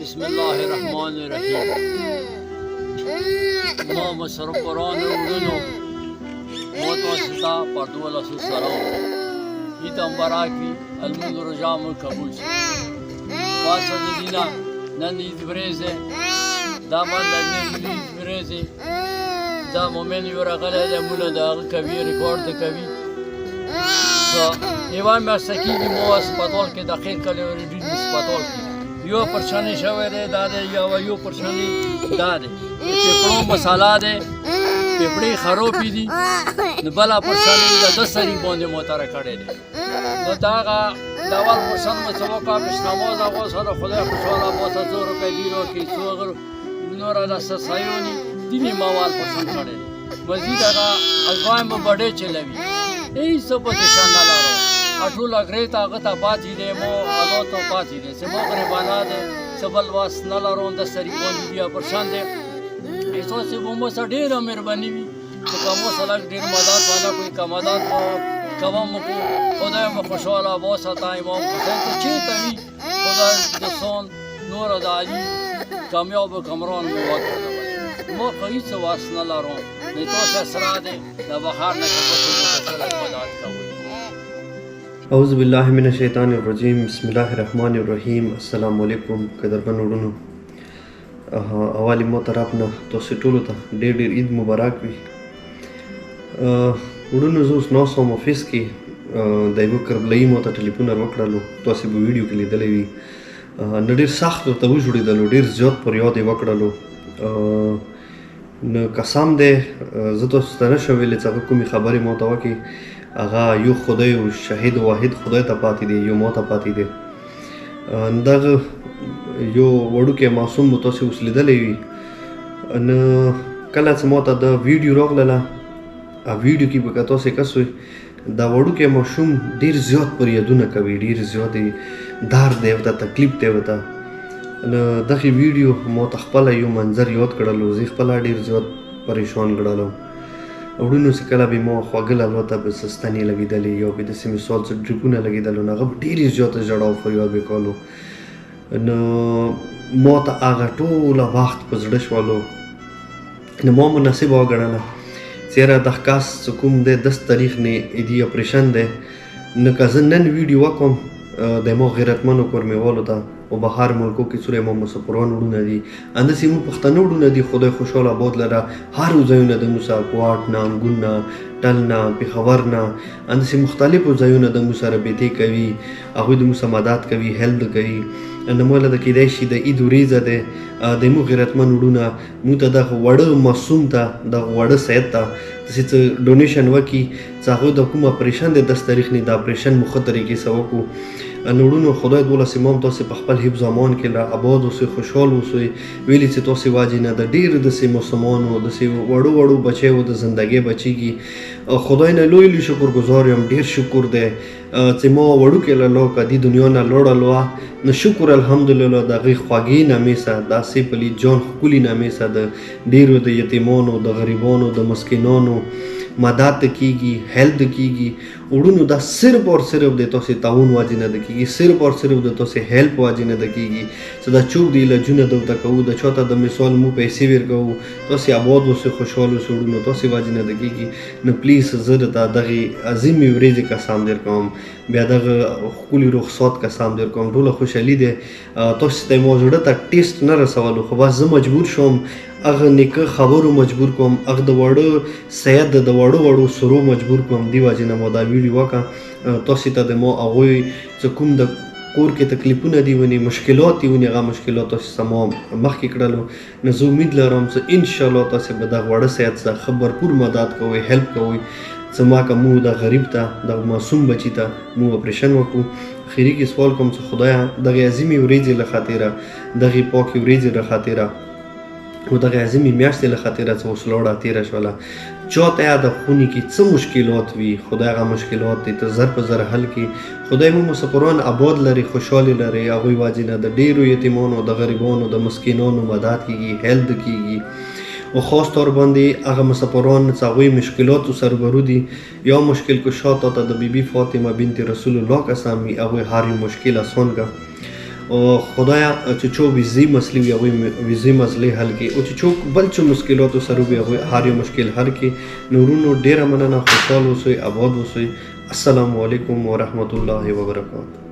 بسم الله الرحمن الرحیم. ما مصرف قرآن وړونو متوسطه پر 12 سره ایتم براکی المنذ رجام قبول شي واسه دینا نن دې برېزه دا باندې دې برېزه دا مومن یو راغله د مولا دا کوي ریکارډ کوي ایوان مسکینی مو اسپاتال کې داخل کړي او دې اسپاتال کې یو پرشانی شوی دی دا دی یو پرشانی دا دی پیپړو مساله دی پیپړې خروپې دي نو بله پرشانی د 10 سری باندې موتره کړی دی نو دا هغه د اول پرشن مو څه وکړه پیشنماز هغو سره خدای خوشحاله باسه 2 روپۍ ګیر وکړي څو اگر نوره د سسایوني دیني موال پرشن کړی دی مزید هغه الفایم به بډې چلوي هیڅ پکې شان نه لرو ټول اګریت هغه ته پاتې دی مو هغه ته پاتې دی چې مو غریبانه دی چې بل واس نه لرو د سری باندې بیا پرشان دی ایسو چې مو سره ډېره مهرباني وي چې کومو سره ډېر مدد والا کوئی کمادات مو کوم کو خدای مو خوشاله واسطه امام حسین ته چیرته وي خدای د سون نور د علي کامیاب کمران مو وکړه مو هیڅ واس نه لرو نه تاسو سره دی د بهر نه کوم سره مدد کوي. اعوذ باللہ من الشیطان الرجیم بسم اللہ الرحمن الرحیم السلام علیکم قدرمن وروڼو اوالی مو طرف نه تاسو ټولو ته ډېر ډېر عید مبارک وي وروڼو زه اوس ناست وم افیس کې د یوه کربلایي مو ته ټلیفون وکړلو تاسو به ویډیو کې لیدلی وي نو ډېر سخت ورته وژړېدلو ډېر زیات پر یاد یې وکړلو نو قسم دی زه تاسو ته نشم ویلی چې هغه کومې خبرې مو ته وکړي هغه یو خدای او شهید واحد خدای ته پاتې دی یو ما ته پاتې دی دغه یو وړوکی معصوم مو تاسې اوس لیدلی وي نو کله چې ما ته د ویډیو راغلله ویډیو کې به که تاسې کس وئ دا وړوکی ماشوم ډېر زیات پر یادونه کوي ډېر زیات درد دی ورته تکلیف دی ورته نو دغې ویډیو ما ته خپله یو منظر یاد کړلو زه خپله ډېر زیات پریشان کړلو وړونو چې کله به ما خواږه البته به سستنې لګېدلې یا به داسې مثال څه ډریپونه لګېدل نو هغه به ډېرې زیاته ژړا او فریاد به کولو نو ما ته هغه ټوله وخت په زړه شولو نو ما مناسبه وګڼله چې یاره دغه کس چې کوم دی 10 تاریخ نه دې اپریشن دی نو که زه نن ویډیو وکړم د مو غیرتمنو کورمیوالو ته او بهر ملکو کې څومره مو مسافران وړونه دي همداسې مو پښتانه وړونه دي خدای خوشحاله آباد لره هر ځایونه د موسی کوټ نه انګون نه ټل نه پېښور نه همداسې مختلفو ځایونه د مو سره بیتې کوي هغوی د موسی مدد کوي هیلپ کوي نو موږ له کېدای شي د عید وریځه دی د مو غیرتمن وړونه موږ ته دغه وړه معصوم ته دغه وړه سید ته داسې څه ډونیشن وکړي چې هغوی د کوم اپریشن دی 10 تاریخ نه د اپریشن مو ښه طریقې سره وکړو نو وړونو خدای 12 امام تاسې په خپل حفظ امان کې له آباد اوسئ خوشحال اوسئ ویلي چې تاسې واجې نه د ډېرو داسې مسلمانو داسې وړو وړو بچیو د زندګۍ بچیږي خدای نه لوی لوی شکرګزار یم ډېر شکر دی چې ما وړوکې له لوکه دې دنیا نه لوړلوه نو شکر الحمدلله د هغې خوږې نامې سره داسې پلي جان ښکلي نامې سره د ډېرو د یتیمانو د غریبانو د مسکینانو مدد کیږي هیلپ کیږي وړونو دا صرف اور صرف د تاسې تعاون واجې نه ده کیږي صرف اور صرف د تاسې هیلپ واجې نه ده کیږي چې دا چوک دی علاجونه دلته کوو د چا ته د مثال مو پیسې ورکوو تاسې آباد اوسئ خوشحاله اوسئ وړونو تاسې واجې نه ده کیږي نو پلیز زه درته دغې عظیمې ورځې قسم در کوم بیا دغه ښکلي رخصات قسم در کوم ټوله خوشحالي دی تاسې ته مو زړه ته ټیسټ نه رسولو خو بس زه مجبور شوم هغه نیکه خبرو مجبور کوم هغه د وړو سید د وړو سرو مجبور کوم دی وجې نه مو دا ویډیو وکړه تاسې ته د مو هغوی چې کوم د کور کې تکلیفونه دي ونې مشکلات دي ونې هغه مشکلات تاسې سره ما مخکې کړلو نو زه امید لرم چې انشاءالله تاسې به دغه وړه سید سره ښه بھرپور مدد کوئ هیلپ کوئ چې ما که مو د غریب ته دغه معصوم بچي ته مو اپریشن وکړو اخري کې سوال کوم چې خدایه دغې عظیمې ورځې له خاطره دغې پاکې ورځې له خاطره او دغه عظیمې میاشتې له خاطره چې اوس لاړه تېره شوله چا ته د خونې کې څه مشکلات وي خدای هغه مشکلات دې ته زر په زر حل کړي خدای مو مسافران آباد لري خوشحالي لري هغوی واجې نه د ډېرو یتیمانو د غریبانو د مسکینانو مدد کیږي هیلپ کیږي و خاص طور باندې هغه مسافران چې هغوی مشکلاتو سره روبرو دي یا مشکل کشا تا د بیبي فاطمه بنت رسول الله قسم وي هغوی هر یو مشکل اسان که او خدایا چې چو ویزی مسلې وي هغوی ویزی مسلې حل کړي او چې څوک بل څه مشکلاتو سره وي هغوی هر یو مشکل حل کړي. نورونو ډېره مننه، خوشحال اوسئ، آباد اوسئ. السلام علیکم ورحمت الله وبرکاته.